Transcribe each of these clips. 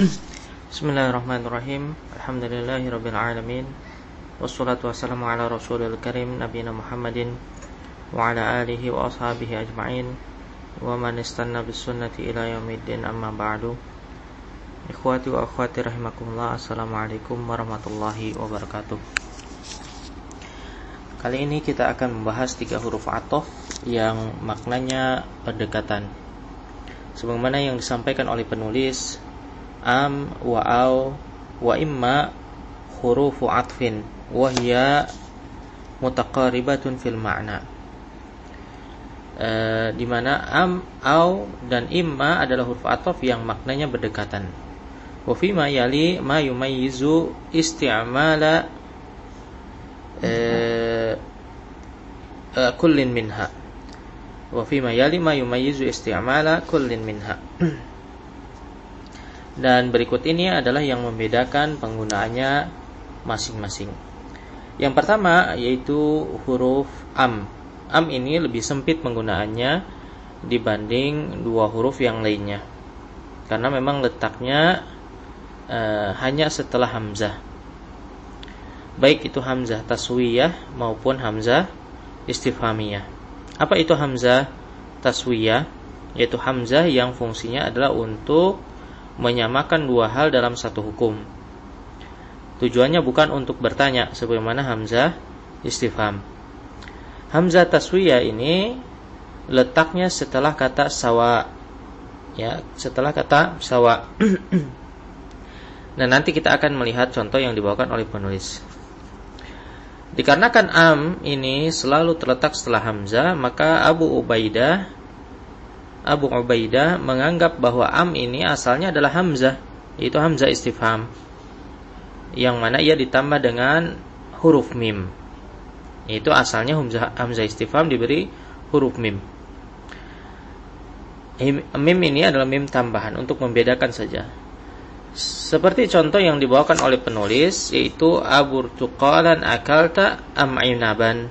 Bismillahirrahmanirrahim. Alhamdulillahirabbil alamin. Wassalatu wassalamu ala rasulil karim nabiyina Muhammadin wa ala alihi wa ashabihi ajma'in wa man istanna bis sunnati ila yaumiddin, amma ba'du. Ikhwati wa akhwati rahimakumullah, assalamualaikum warahmatullahi wabarakatuh. Kali ini kita akan membahas 3 huruf athof yang maknanya pendekatan, sebagaimana yang disampaikan oleh penulis. Am wa au wa imma hurufu atfin wa hiya mutaqaribatun fil ma'na. Di mana am, au dan imma adalah huruf athof yang maknanya berdekatan. Wa fi ma yali ma yumayyizu isti'mala kullin minha. Wa fi ma yali ma yumayyizu isti'mala kullin minha. Dan berikut ini adalah yang membedakan penggunaannya masing-masing. Yang pertama yaitu huruf am. Am ini lebih sempit penggunaannya dibanding 2 huruf yang lainnya, karena memang letaknya hanya setelah hamzah, baik itu hamzah taswiyah maupun hamzah istifhamiyah. Apa itu hamzah taswiyah? Yaitu hamzah yang fungsinya adalah untuk menyamakan 2 hal dalam satu hukum. Tujuannya bukan untuk bertanya sebagaimana hamzah istifham. Hamzah taswiyah ini letaknya setelah kata sawa, ya, setelah kata sawa. Nah, nanti kita akan melihat contoh yang dibawakan oleh penulis. Dikarenakan am ini selalu terletak setelah hamzah, maka Abu Ubaidah menganggap bahwa am ini asalnya adalah hamzah, yaitu hamzah istifham, yang mana ia ditambah dengan huruf mim. Itu asalnya hamzah istifham diberi huruf mim. Mim ini adalah mim tambahan untuk membedakan saja. Seperti contoh yang dibawakan oleh penulis, yaitu aburtuqalan akalta am inaban.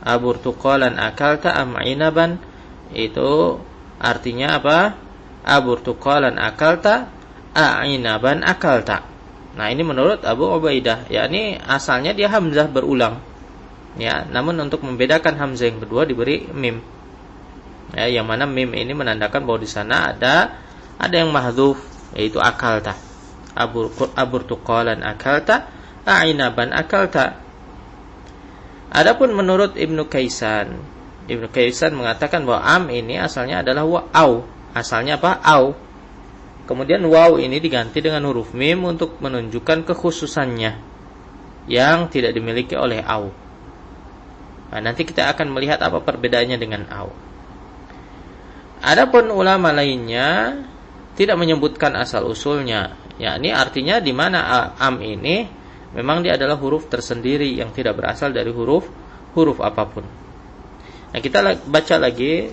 Aburtuqalan akalta am inaban, itu artinya apa? Aburtuqalan akalta a'inaban akalta. Nah, ini menurut Abu Ubaidah, yakni asalnya dia hamzah berulang, ya, namun untuk membedakan hamzah yang kedua diberi mim, ya, yang mana mim ini menandakan bahwa di sana ada yang mahdzuf, yaitu akalta. Aburtuqalan akalta a'inaban akalta. Adapun menurut Ibnu Kaisan mengatakan bahwa am ini asalnya adalah au. Asalnya apa? Au. Kemudian waw ini diganti dengan huruf mim untuk menunjukkan kekhususannya yang tidak dimiliki oleh au. Nah, nanti kita akan melihat apa perbedaannya dengan au. Adapun ulama lainnya tidak menyebutkan asal usulnya, yakni artinya di mana am ini memang dia adalah huruf tersendiri yang tidak berasal dari huruf apapun. Nah, kita baca lagi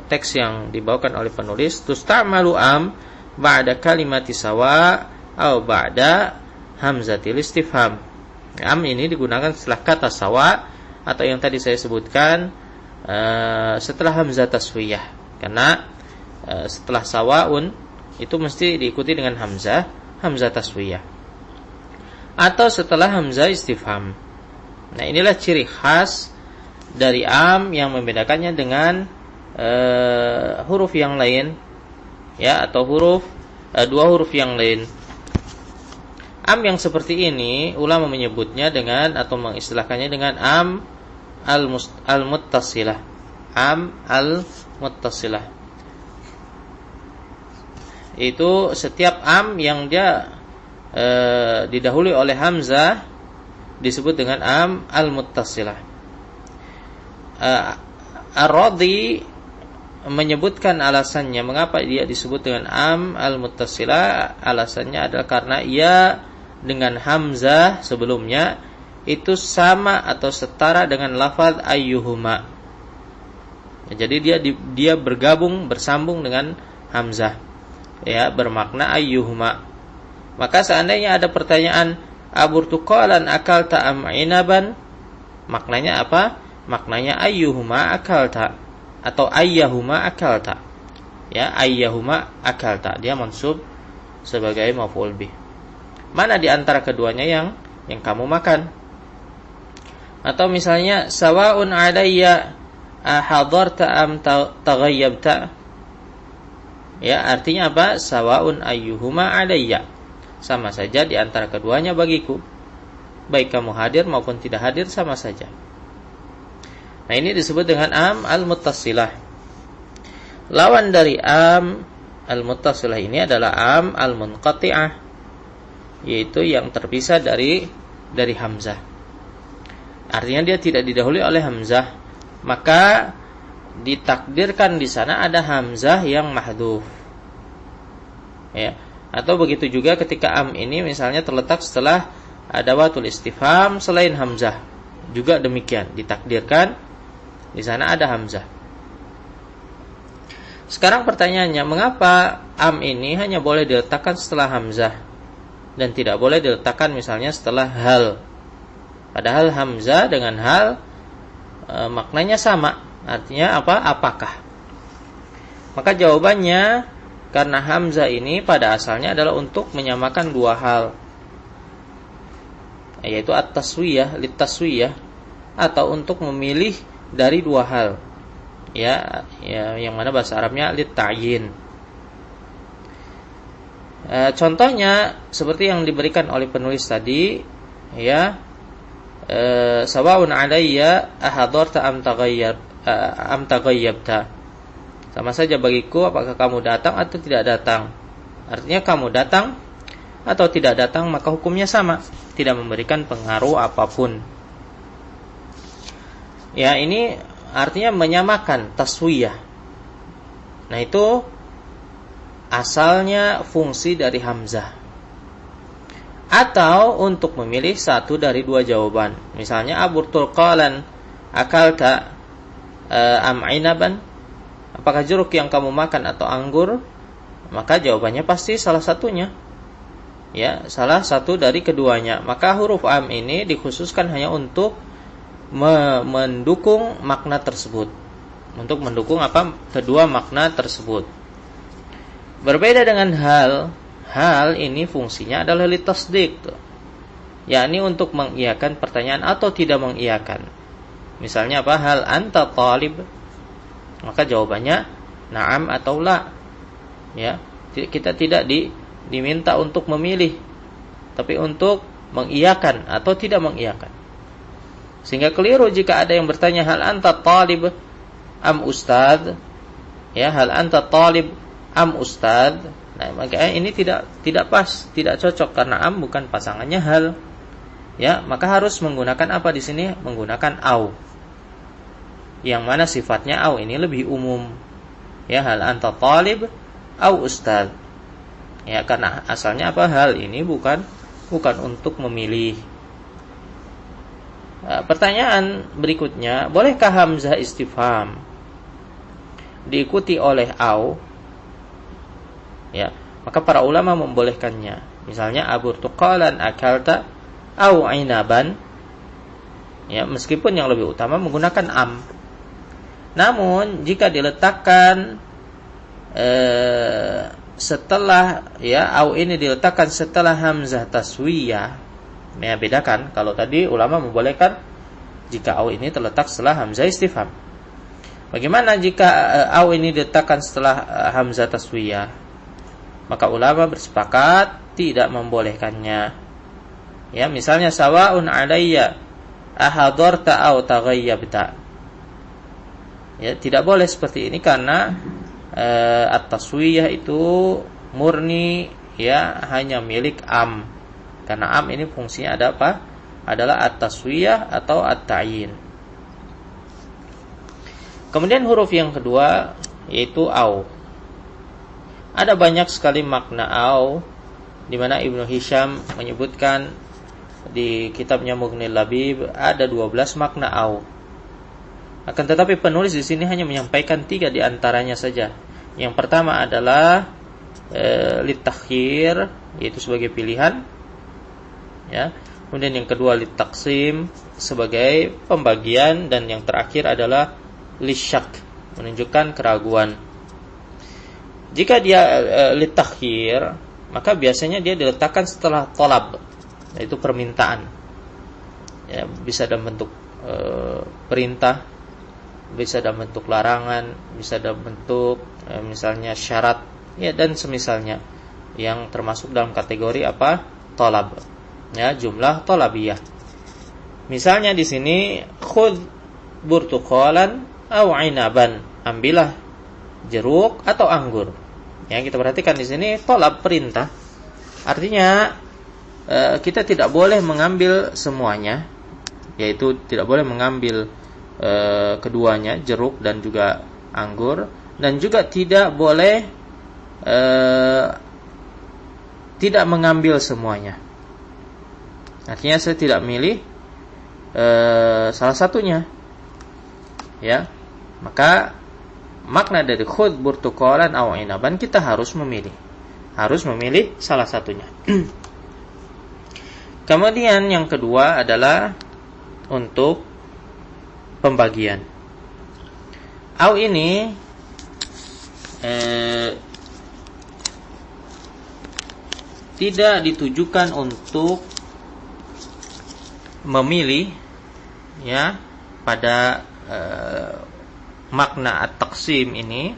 teks yang dibawakan oleh penulis. Tusta'malu am ba'da kalimati sawa atau ba'da hamzatil istifham. Am ini digunakan setelah kata sawa atau yang tadi saya sebutkan setelah hamzah taswiyah. Karena setelah sawaun itu mesti diikuti dengan hamzah taswiyah. Atau setelah hamzah istifham. Nah, inilah ciri khas dari am yang membedakannya dengan huruf yang lain, ya, atau 2 huruf yang lain. Am yang seperti ini ulama menyebutnya dengan atau mengistilahkannya dengan am al-muttasilah. Am al-muttasilah. Itu setiap am yang dia didahului oleh hamzah disebut dengan am al-muttasilah. Ar-Radhi menyebutkan alasannya mengapa dia disebut dengan am al-muttasilah. Alasannya adalah karena ia dengan hamzah sebelumnya itu sama atau setara dengan lafaz ayyuhuma. Jadi dia bersambung dengan hamzah, ya, bermakna ayyuhuma. Maka seandainya ada pertanyaan aburtuqalan akalta am inaban, maknanya apa? Maknanya ayyuhuma akalta atau ayyahuma akalta. Ya, ayyahuma akalta, dia mansub sebagai maf'ul bih. Mana di antara keduanya yang kamu makan? Atau misalnya sawaun alayya ahadarta am taghayyabta. Ya, artinya apa? Sawaun ayyuhuma alayya. Sama saja di antara keduanya bagiku. Baik kamu hadir maupun tidak hadir sama saja. Nah, ini disebut dengan am al-muttasilah. Lawan dari am al-muttasilah ini adalah am al-munqati'ah, yaitu yang terpisah dari hamzah. Artinya dia tidak didahului oleh hamzah, maka ditakdirkan di sana ada hamzah yang mahdhuf. Ya, atau begitu juga ketika am ini misalnya terletak setelah adawatul istifham selain hamzah, juga demikian ditakdirkan di sana ada hamzah. Sekarang pertanyaannya, mengapa am ini hanya boleh diletakkan setelah hamzah dan tidak boleh diletakkan misalnya setelah hal? Padahal hamzah dengan hal maknanya sama. Artinya apa? Apakah? Maka jawabannya, karena hamzah ini pada asalnya adalah untuk menyamakan dua hal, yaitu at-taswiyah, lit-taswiyah, atau untuk memilih dari dua hal. Ya, yang mana bahasa Arabnya lit-ta'yin. Contohnya seperti yang diberikan oleh penulis tadi, ya, sawaun alayya ahadarta am taghayyabta. Sama saja bagiku apakah kamu datang atau tidak datang. Artinya kamu datang atau tidak datang maka hukumnya sama, tidak memberikan pengaruh apapun. Ya, ini artinya menyamakan, taswiyah. Nah, itu asalnya fungsi dari hamzah. Atau untuk memilih satu dari dua jawaban. Misalnya aburtul qalan akalta am ainaban, apakah jeruk yang kamu makan atau anggur? Maka jawabannya pasti salah satunya. Ya, salah satu dari keduanya. Maka huruf am ini dikhususkan hanya untuk mendukung makna tersebut, untuk mendukung apa? Kedua makna tersebut. Berbeda dengan hal ini fungsinya adalah litasdiq, yakni untuk mengiyakan pertanyaan atau tidak mengiyakan. Misalnya apa? Hal anta talib, maka jawabannya na'am atau la. Ya, kita tidak diminta untuk memilih, tapi untuk mengiyakan atau tidak mengiyakan. Sehingga keliru jika ada yang bertanya hal anta talib am ustad, ya, hal anta talib am ustad. Nah, maka ini tidak pas, tidak cocok karena am bukan pasangannya hal. Ya, maka harus menggunakan apa di sini? Menggunakan au. Yang mana sifatnya au ini lebih umum. Ya, hal anta talib au ustad. Ya, karena asalnya apa? Hal ini bukan untuk memilih. Pertanyaan berikutnya, bolehkah hamzah istifham diikuti oleh au? Ya, maka para ulama membolehkannya. Misalnya aburtuqalan akalta au ainaban. Ya, meskipun yang lebih utama menggunakan am. Namun jika diletakkan setelah, ya, au ini diletakkan setelah hamzah taswiyah. Ya, bedakan. Kalau tadi ulama membolehkan jika au ini terletak setelah hamzah istifham. Bagaimana jika au ini diletakkan setelah hamzah taswiyah? Maka ulama bersepakat tidak membolehkannya. Ya, misalnya sawaun alayya ahadarta au taghayyabta. Ya, tidak boleh seperti ini karena at-taswiyah itu murni, ya, hanya milik am. Karena am ini fungsinya ada apa? Adalah at-taswiyah atau at-ta'yin. Kemudian huruf yang kedua yaitu au. Ada banyak sekali makna au, di mana Ibnu Hisham menyebutkan di kitabnya Mughnil Labib ada 12 makna au. Akan tetapi penulis di sini hanya menyampaikan 3 di antaranya saja. Yang pertama adalah litakhir, yaitu sebagai pilihan. Ya. Kemudian yang kedua litaqsim, sebagai pembagian, dan yang terakhir adalah lisyak, menunjukkan keraguan. Jika dia litakhir, maka biasanya dia diletakkan setelah talab, yaitu permintaan. Ya, bisa dalam bentuk perintah, bisa dalam bentuk larangan, bisa dalam bentuk misalnya syarat, ya, dan semisalnya yang termasuk dalam kategori apa? Talab. Ya, jumlah talabiyah. Misalnya di sini khudh burtuqalan aw 'inaban, ambillah jeruk atau anggur. Ya, kita perhatikan di sini talab, perintah. Artinya kita tidak boleh mengambil semuanya, yaitu tidak boleh mengambil keduanya, jeruk dan juga anggur, dan juga tidak boleh tidak mengambil semuanya. Artinya saya tidak milih salah satunya. Ya. Maka makna dari khudh burtuqalan aw inaban, kita harus memilih. Harus memilih salah satunya. Kemudian yang kedua adalah untuk pembagian. Aw ini tidak ditujukan untuk memilih, ya, pada makna at-taqsim ini,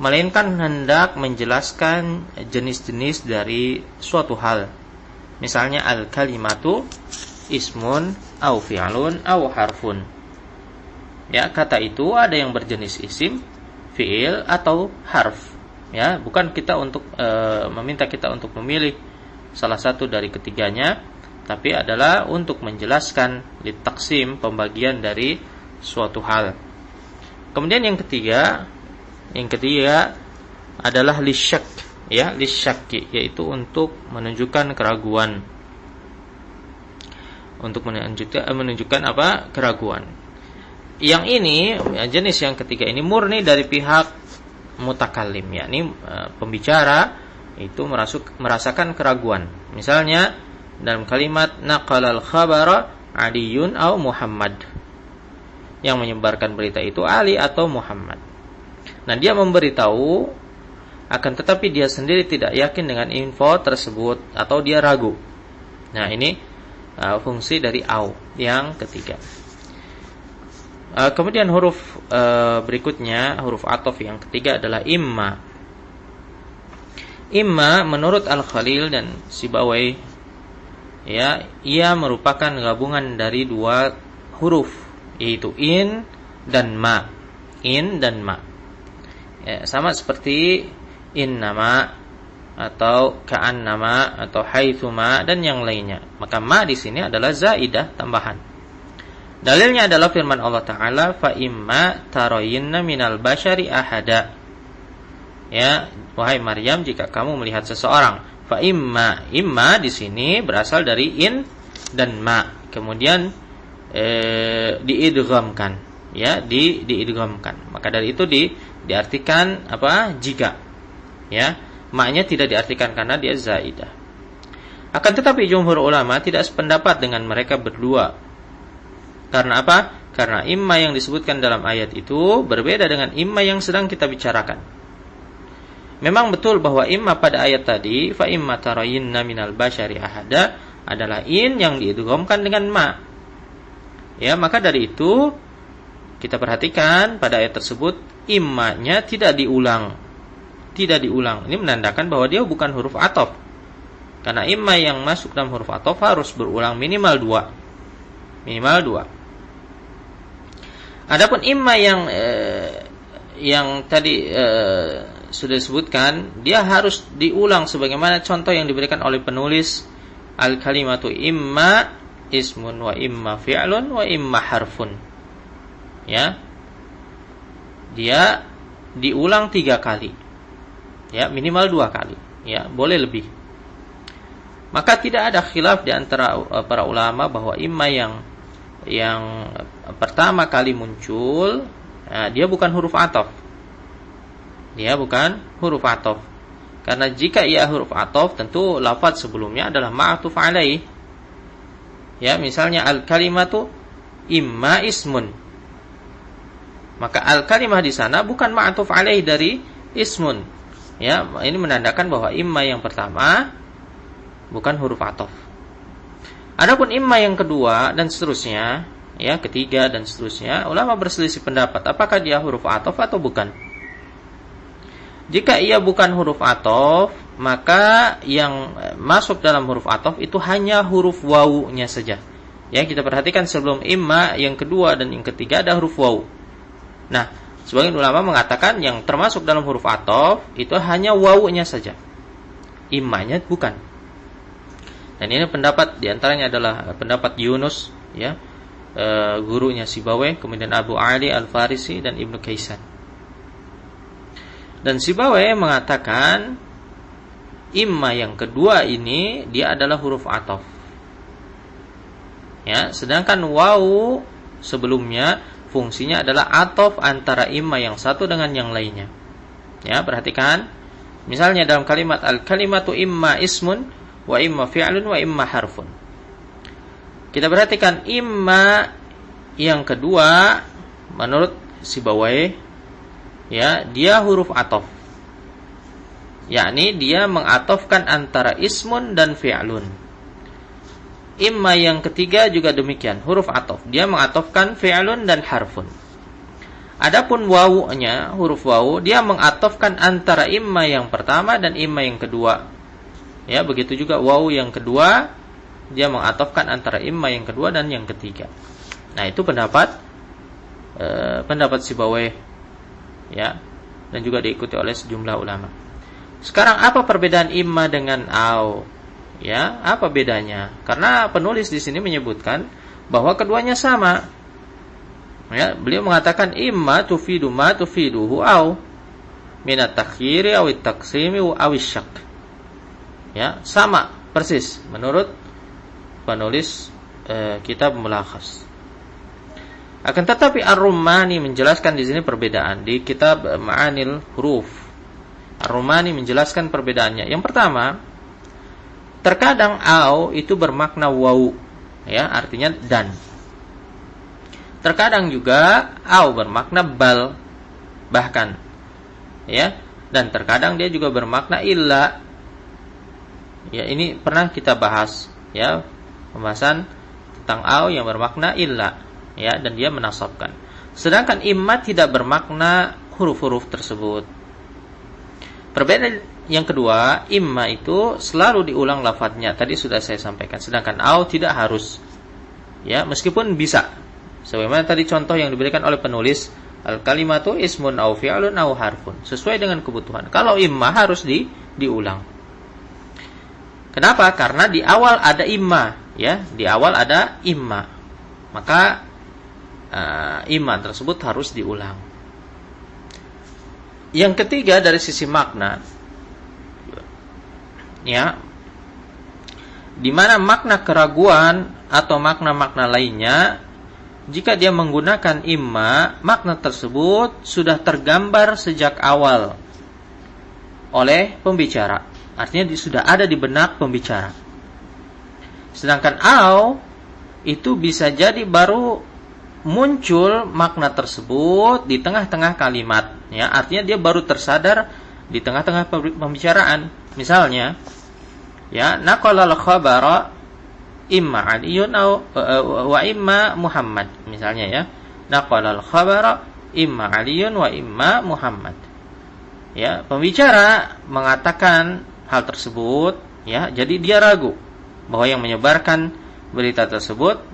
melainkan hendak menjelaskan jenis-jenis dari suatu hal. Misalnya al-kalimatu ismun au fi'lun au harfun. Ya, kata itu ada yang berjenis isim, fi'il atau harf. Ya, bukan kita untuk meminta kita untuk memilih salah satu dari ketiganya, tapi adalah untuk menjelaskan litaksim, pembagian dari suatu hal. Kemudian yang ketiga adalah lisyak, ya, lisyakki, yaitu untuk menunjukkan keraguan. Untuk menunjukkan apa? Keraguan. Yang ini, jenis yang ketiga ini murni dari pihak mutakallim, yakni pembicara itu merasakan keraguan. Misalnya dalam kalimat naqalal khabara Aliyun au Muhammad, yang menyebarkan berita itu Ali atau Muhammad. Nah, dia memberitahu, akan tetapi dia sendiri tidak yakin dengan info tersebut atau dia ragu. Nah, ini fungsi dari au yang ketiga. Kemudian huruf berikutnya, huruf ataf yang ketiga adalah imma. Imma menurut Al-Khalil dan Sibawai, ya, ia merupakan gabungan dari dua huruf, yaitu in dan ma. In dan ma. Ya, sama seperti innama atau ka'annama atau haitsuma dan yang lainnya. Maka ma di sini adalah zaidah, tambahan. Dalilnya adalah firman Allah Ta'ala, fa imma tarayinna minal bashari ahada. Ya, wahai Maryam, jika kamu melihat seseorang. Fa imma di sini berasal dari in dan ma. Kemudian diidghamkan, ya, diidghamkan. Maka dari itu diartikan apa? Jika. Ya, maknya tidak diartikan karena dia zaidah. Akan tetapi jumhur ulama tidak sependapat dengan mereka berdua. Karena apa? Karena imma yang disebutkan dalam ayat itu berbeda dengan imma yang sedang kita bicarakan. Memang betul bahwa imma pada ayat tadi, fa imma tarayinna minal bashari ahada, adalah in yang diidghamkan dengan ma. Ya, maka dari itu kita perhatikan pada ayat tersebut immanya tidak diulang. Tidak diulang. Ini menandakan bahwa dia bukan huruf ataf. Karena imma yang masuk dalam huruf ataf harus berulang minimal 2. Minimal 2. Adapun imma yang tadi sudah disebutkan, dia harus diulang sebagaimana contoh yang diberikan oleh penulis, al-kalimatu imma ismun wa imma fi'lun wa imma harfun. Ya. Dia diulang 3 kali. Ya, minimal 2 kali. Ya, boleh lebih. Maka tidak ada khilaf di antara para ulama bahwa imma yang pertama kali muncul, dia bukan huruf ataf. Dia bukan huruf ataf. Karena jika ia huruf ataf, tentu lafaz sebelumnya adalah ma'tuf alaih. Ya, misalnya al-kalimatu imma ismun. Maka al-kalimah di sana bukan ma'tuf alaih dari ismun. Ya, ini menandakan bahwa imma yang pertama bukan huruf ataf. Adapun imma yang kedua dan seterusnya, ya, ketiga dan seterusnya, ulama berselisih pendapat apakah dia huruf ataf atau bukan. Jika ia bukan huruf ataf, maka yang masuk dalam huruf ataf itu hanya huruf wawu-nya saja. Ya, kita perhatikan sebelum imma yang kedua dan yang ketiga ada huruf wawu. Nah, sebagian ulama mengatakan yang termasuk dalam huruf ataf itu hanya wawu-nya saja. Immanya bukan. Dan ini pendapat diantaranya adalah pendapat Yunus, ya, gurunya Sibawayh, kemudian Abu Ali Al-Farisi dan Ibnu Kaisan. Dan Sibawayh mengatakan imma yang kedua ini dia adalah huruf ataf. Ya, sedangkan wawu sebelumnya fungsinya adalah ataf antara imma yang satu dengan yang lainnya. Ya, perhatikan. Misalnya dalam kalimat al-kalimatu imma ismun wa imma fi'lun wa imma harfun. Kita perhatikan imma yang kedua menurut Sibawayh, ya, dia huruf ataf. Yakni dia mengatofkan antara ismun dan fi'lun. Imma yang ketiga juga demikian, huruf ataf. Dia mengatofkan fi'lun dan harfun. Adapun wawu-nya, huruf wawu, dia mengatofkan antara imma yang pertama dan imma yang kedua. Ya, begitu juga wawu yang kedua, dia mengatofkan antara imma yang kedua dan yang ketiga. Nah, itu pendapat Sibawayh, ya, dan juga diikuti oleh sejumlah ulama. Sekarang apa perbedaan imma dengan au? Ya, apa bedanya? Karena penulis di sini menyebutkan bahwa keduanya sama. Ya, beliau mengatakan imma tufidu ma tufiduhu au minat takhiri aw at-taqsimi aw asy-syak. Ya, sama persis menurut penulis kitab Mulakhas. Akan tetapi Ar-Rumani menjelaskan di sini perbedaan di kitab Ma'anil Huruf. Ar-Rumani menjelaskan perbedaannya. Yang pertama, terkadang au itu bermakna wawu, ya, artinya dan. Terkadang juga au bermakna bal, bahkan, ya, dan terkadang dia juga bermakna illa. Ya, ini pernah kita bahas, ya, pembahasan tentang au yang bermakna illa, ya, dan dia menasabkan. Sedangkan imma tidak bermakna huruf-huruf tersebut. Perbedaan yang kedua, imma itu selalu diulang lafadznya. Tadi sudah saya sampaikan. Sedangkan au tidak harus. Ya, meskipun bisa. Sebagaimana tadi contoh yang diberikan oleh penulis, al-kalimatu ismun au fi'lun au harfun. Sesuai dengan kebutuhan. Kalau imma harus diulang. Kenapa? Karena di awal ada imma, ya, di awal ada imma. Maka imma tersebut harus diulang. Yang ketiga dari sisi makna, ya, di mana makna keraguan atau makna-makna lainnya, jika dia menggunakan imma, makna tersebut sudah tergambar sejak awal oleh pembicara. Artinya sudah ada di benak pembicara. Sedangkan au itu bisa jadi baru muncul makna tersebut di tengah-tengah kalimat, ya, artinya dia baru tersadar di tengah-tengah pembicaraan. Misalnya, ya, naqalal khabara imma Aliyun wa imma Muhammad, misalnya, ya, naqalal khabara imma Aliyun wa imma Muhammad. Ya, pembicara mengatakan hal tersebut, ya, jadi dia ragu bahwa yang menyebarkan berita tersebut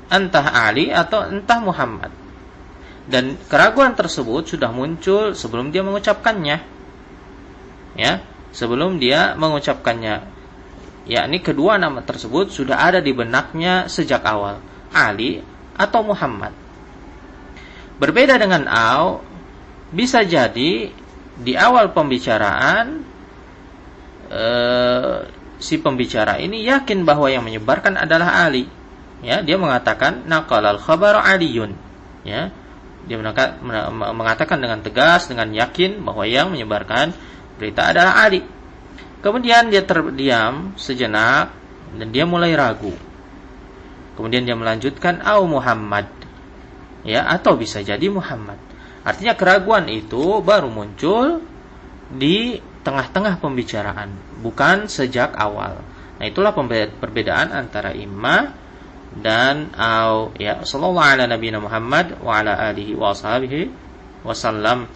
entah Ali atau entah Muhammad. Dan keraguan tersebut sudah muncul sebelum dia mengucapkannya. Ya, sebelum dia mengucapkannya. Yakni kedua nama tersebut sudah ada di benaknya sejak awal, Ali atau Muhammad. Berbeda dengan au, bisa jadi di awal pembicaraan si pembicara ini yakin bahwa yang menyebarkan adalah Ali. Ya, dia mengatakan naqalal khabara Aliyun. Ya, dia mengatakan dengan tegas, dengan yakin bahwa yang menyebarkan berita adalah Ali. Kemudian dia terdiam sejenak dan dia mulai ragu. Kemudian dia melanjutkan au Muhammad. Ya, atau bisa jadi Muhammad. Artinya keraguan itu baru muncul di tengah-tengah pembicaraan, bukan sejak awal. Nah, itulah perbedaan antara imma dan au. Ya, sallallahu ala nabiyina Muhammad wa ala alihi wa sahbihi wasallam.